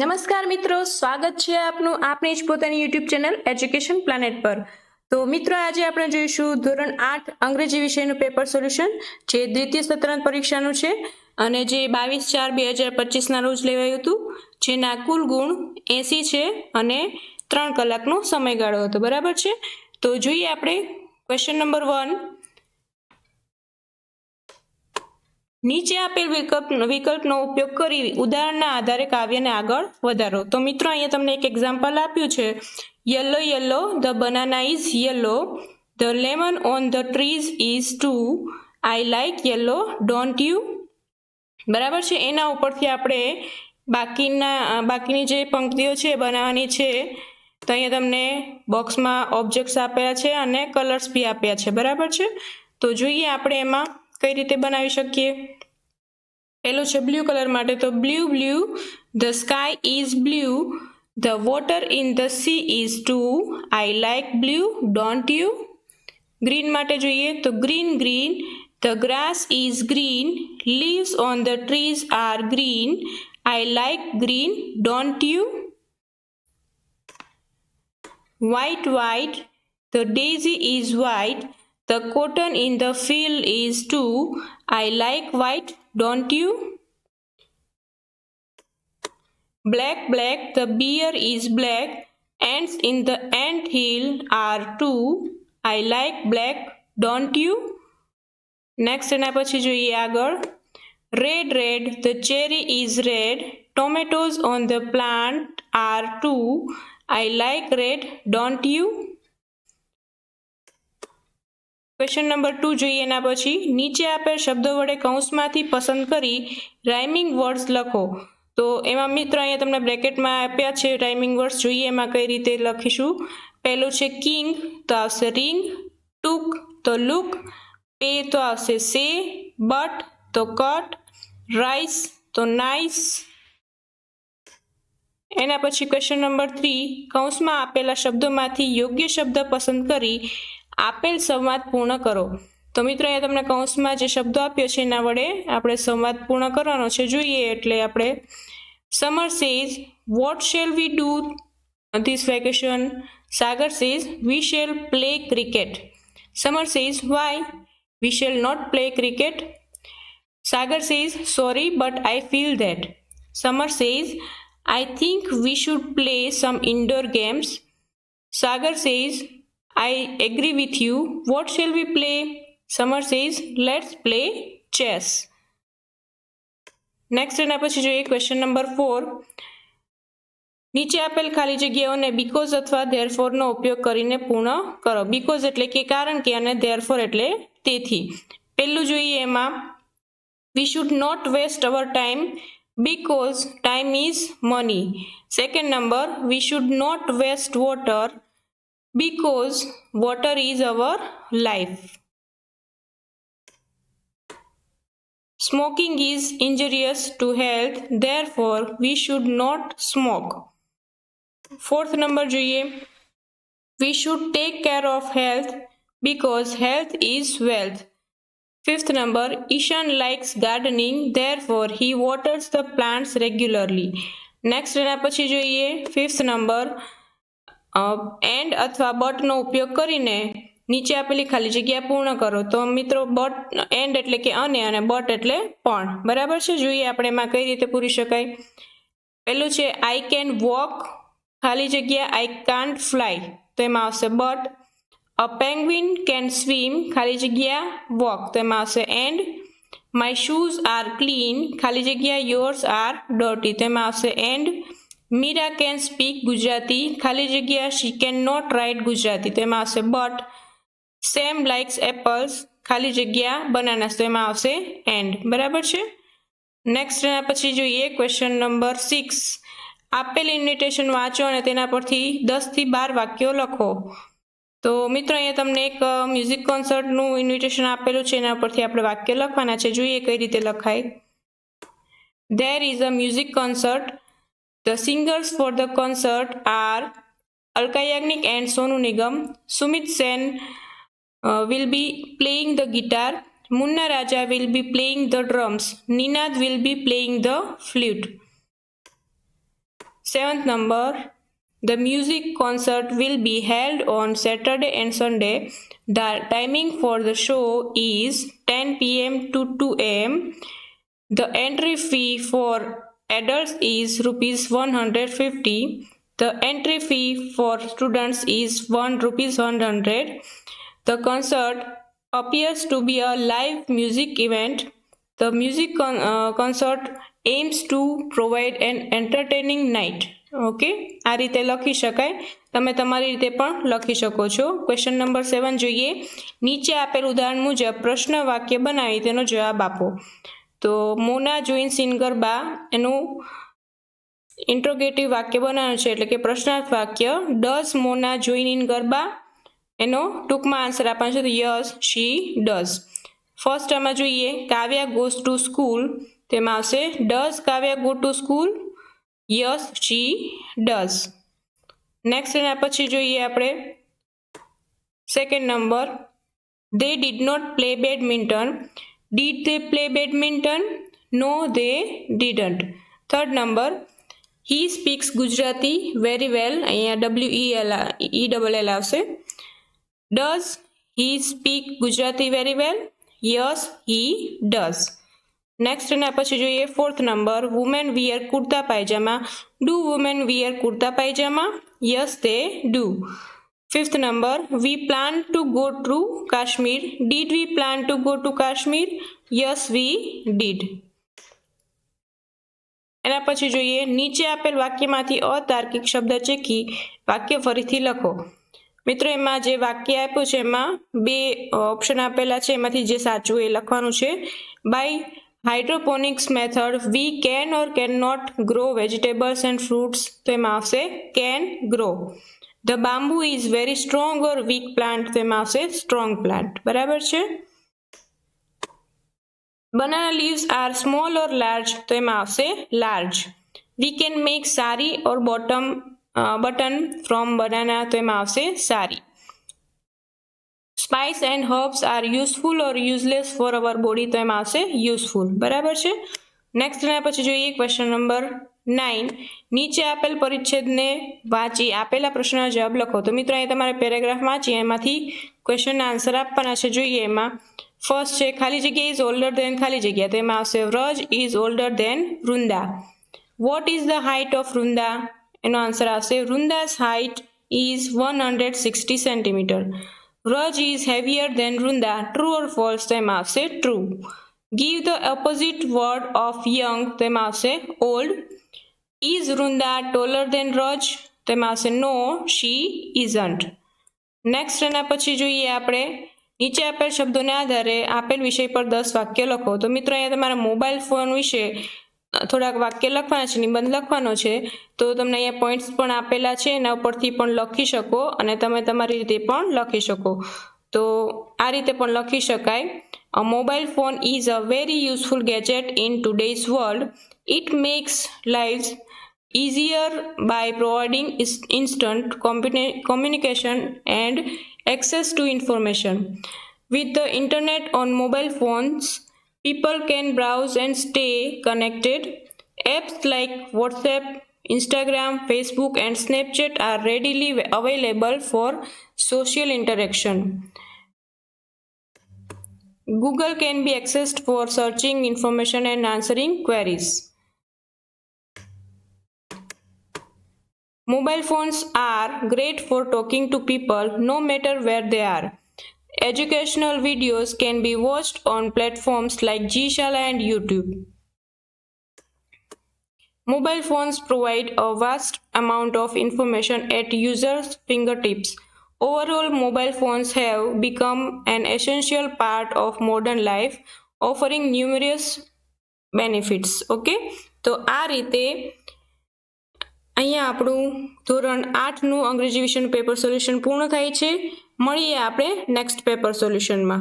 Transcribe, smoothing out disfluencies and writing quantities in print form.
નમસ્કાર મિત્રો, સ્વાગત છે આપનું આપણી જ પોતાની યુટ્યુબ ચેનલ એજ્યુકેશન પ્લાનેટ પર। તો મિત્રો, આજે આપણે જોઈશું ધોરણ 8 અંગ્રેજી વિષયનું પેપર સોલ્યુશન, જે દ્વિતીય સત્રાંત પરીક્ષાનું છે અને જે 22/4/2025ના રોજ લેવાયું હતું, જેના કુલ ગુણ 80 છે અને 3 કલાકનો સમયગાળો હતો, બરાબર છે। તો જોઈએ આપણે ક્વેશ્ચન નંબર 1। નીચે આપેલ વિકલ્પનો ઉપયોગ કરી ઉદાહરણના આધારે કાવ્યને આગળ વધારો। તો મિત્રો, અહીંયા તમને એક એક્ઝામ્પલ આપ્યું છે, yellow yellow the banana is yellow, the lemon on the trees is too, I like yellow don't you, બરાબર છે। એના ઉપરથી આપણે બાકીની જે પંક્તિઓ છે બનાવવાની છે। તો અહીંયા તમને બોક્સમાં ઓબ્જેક્ટ્સ આપેલા છે અને કલર્સ બી આપ્યા છે, બરાબર છે। તો જોઈએ આપણે એમાં કઈ રીતે બનાવી શકીએ। પેલું છે બ્લુ કલર માટે, તો blue blue the sky is blue, the water in the sea is too, I like blue don't you. Green માટે જોઈએ તો green green the grass is green, leaves on the trees are green, I like green don't you. White white the daisy is white, the cotton in the field is too, I like white don't you। Black black the bear is black, ants in the ant hill are too, I like black don't you। Next એના પછી જોઈએ આગળ, red red the cherry is red, tomatoes on the plant are too, I like red don't you। Question number 2 જોઈએ એના પછી, નીચે આપેલ શબ્દો વડે કૌંસમાંથી પસંદ કરી રાઇમિંગ વર્ડ્સ લખો। તો એમાં મિત્રો અહીંયા તમને બ્રેકેટમાં આપ્યા છે રાઇમિંગ વર્ડ્સ, જોઈએ એમાં કઈ રીતે લખીશું। પહેલું છે કિંગ, તો આવશે રિંગ, ટુક તો લુક, પે તો આવશે સે, બટ તો કટ, રાઈસ તો નાઇસ। એના પછી ક્વેશ્ચન નંબર 3, કૌંસમાં આપેલા શબ્દોમાંથી યોગ્ય શબ્દ પસંદ કરી આપેલ સંવાદ પૂર્ણ કરો। તો મિત્રો અહીંયા તમને કૌંસમાં જે શબ્દો આપ્યો છે એના વડે આપણે સંવાદ પૂર્ણ કરવાનો છે। જોઈએ એટલે આપણે, Samar says what shall we do this vacation, Sagar says we shall play cricket, Samar says why we shall not play cricket, Sagar says sorry but I feel that, Samar says I think we should play some indoor games, Sagar says I agree with you, what shall we play, Summer says let's play chess। Next એના પછી જોઈએ question number 4, નીચે આપેલ ખાલી જગ્યાઓને because અથવા ધેરફોરનો ઉપયોગ કરીને પૂર્ણ કરો। બીકોઝ એટલે કે કારણ કે અને ધેરફોર એટલે તેથી। પહેલું જોઈએ એમાં, we should not waste our time because time is money। Second number, we should not waste water because water is our life। Smoking is injurious to health, therefore we should not smoke। Fourth number જોઈએ, we should take care of health because health is wealth। Fifth number, Ishan likes gardening, therefore he waters the plants regularly। Next એના પછી જોઈએ fifth number, and અથવા બટનો ઉપયોગ કરીને નીચે આપેલી ખાલી જગ્યા પૂર્ણ કરો। તો મિત્રો બટ, એન્ડ એટલે કે અને બટ એટલે પણ, બરાબર છે। જોઈએ આપણે એમાં કઈ રીતે પૂરી શકાય। પહેલું છે આઈ કેન વોક, ખાલી જગ્યા આઈ કાન્ટ ફ્લાય, તો એમાં આવશે but. A penguin can swim, ખાલી જગ્યા વોક, તો એમાં આવશે and. My shoes are clean, ખાલી જગ્યા યોર્સ આર ડર્ટી, તો એમાં આવશે and. Meera can speak Gujarati, ખાલી જગ્યા she can not write Gujarati, તો એમાં આવશે બટ। સેમ લાઇક્સ એપલ્સ, ખાલી જગ્યા બનાનાસ, તો એમાં આવશે એન્ડ, બરાબર છે। નેક્સ્ટ એના પછી જોઈએ ક્વેશ્ચન નંબર 6, આપેલ ઇન્વિટેશન વાંચો અને તેના પરથી 10 થી 12 વાક્યો લખો। તો મિત્રો અહીંયા તમને એક મ્યુઝિક કોન્સર્ટનું ઇન્વિટેશન આપેલું છે, એના પરથી આપણે વાક્ય લખવાના છે। જોઈએ કઈ રીતે લખાય। There is a music concert, the singers for the concert are Alka Yagnik and Sonu Nigam, Sumit Sen will be playing the guitar, Munna Raja will be playing the drums, Ninad will be playing the flute। 7th number, the music concert will be held on Saturday and Sunday. The timing for the show is 10 p.m. to 2 a.m. The entry fee for adults is rupees 150. The entry fee for students is ₹100. The concert appears to be a live music event. The music concert aims to provide an entertaining night. Okay, આ રીતે લખી શકાય. તમે તમારી રીતે પણ લખી શકો છો. ક્વેશ્ચન નંબર 7 જોઈએ. નીચે આપેલ ઉદાહરણ મુજબ પ્રશ્ન વાક્ય બનાવી તેનો જવાબ આપો. તો મોના જોઈન્સ ઇન ગરબા એનું ઇન્ટ્રોગેટિવ વાક્ય બનાવવાનું છે, એટલે કે પ્રશ્નાર્થ વાક્ય. Does Mona join in garba? એનો ટૂંકમાં આન્સર આપવાનો છે, તો યસ શી ડઝ. ફર્સ્ટ આમાં જોઈએ, કાવ્યા ગોઝ ટુ સ્કૂલ. તેમાં આવશે does Kavya go to school? Yes she does. Next એના પછી જોઈએ આપણે second number, they did not play badminton. Did they play badminton? No, they didn't. Third number, he speaks Gujarati very well. અહીંયા WELL આવશે. Does he speak Gujarati very well? Yes, he does. Next એના પછી જોઈએ fourth number, women wear kurta pyjama. Do women wear kurta pyjama? Yes they do. Fifth number, we plan to go to Kashmir. Did we plan to go to Kashmir? Yes we did. એના પછી જોઈએ, નીચે આપેલ વાક્યમાંથી અતાર્કિક શબ્દ ચેકી વાક્ય ફરીથી લખો. મિત્રો એમાં જે વાક્ય આપ્યું છે એમાં બે ઓપ્શન આપેલા છે, એમાંથી જે સાચું એ લખવાનું છે. By hydroponics method we can or cannot grow vegetables and fruits. તો એમાં આવશે can grow. The bamboo is very strong or weak plant. તો એમાં આવશે strong plant. બરાબર છે. Banana leaves are small or large. તો એમાં આવશે large. We can make sari or button from banana. તો એમાં આવશે sari. Spice and herbs are useful or useless for our body. તો એમાં આવશે useful. બરાબર છે. નેક્સ્ટ એના પછી જોઈએ ક્વેશ્ચન નંબર 9. નીચે આપેલ પરિચ્છેદને વાંચી આપેલા પ્રશ્નના જવાબ લખો. તો મિત્રો અહીં તમારે પેરેગ્રાફ વાંચી એમાંથી ક્વેશ્ચનના આન્સર આપવાના છે. જોઈએ એમાં ફર્સ્ટ છે ખાલી જગ્યા ઇઝ ઓલ્ડર દેન ખાલી જગ્યા. તો એમાં આવશે Vraj is older than Vrinda. What is the height of Vrinda? એનો આન્સર આવશે Vrinda's height is 160 centimetre. Raj is heavier than Runda. True or false? તો એમાં આવશે true. Give the opposite word of young. તો એમાં આવશે old. Is Runda taller than Raj? તો એમાં આવશે no, she isn't. નેક્સ્ટ એના પછી જોઈએ આપણે નીચે આપેલ શબ્દોને આધારે આપેલ વિષય પર 10 વાક્ય લખો. તો મિત્રો અહીંયા તમારા મોબાઈલ ફોન વિશે થોડાક વાક્ય લખવાના છે, નિબંધ લખવાનો છે. તો તમને અહીંયા પોઈન્ટ્સ પણ આપેલા છે, એના ઉપરથી પણ લખી શકો અને તમે તમારી રીતે પણ લખી શકો. તો આ રીતે પણ લખી શકાય. A mobile phone is a very useful gadget in today's world. It makes lives easier by providing instant communication and access to information. With the internet on mobile phones, people can browse and stay connected. Apps like WhatsApp, Instagram, Facebook, and Snapchat are readily available for social interaction. Google can be accessed for searching information and answering queries. Mobile phones are great for talking to people no matter where they are. Educational videos can be watched on platforms like Gshala and YouTube. Mobile phones provide a vast amount of information at users' fingertips. Overall, mobile phones have become an essential part of modern life, offering numerous benefits. Okay? તો આ રીતે અહીંયા આપણું ધોરણ 8નું અંગ્રેજી વિષયનું paper solution પૂર્ણ થાય છે. મળીએ આપણે નેક્સ્ટ પેપર સોલ્યુશનમાં.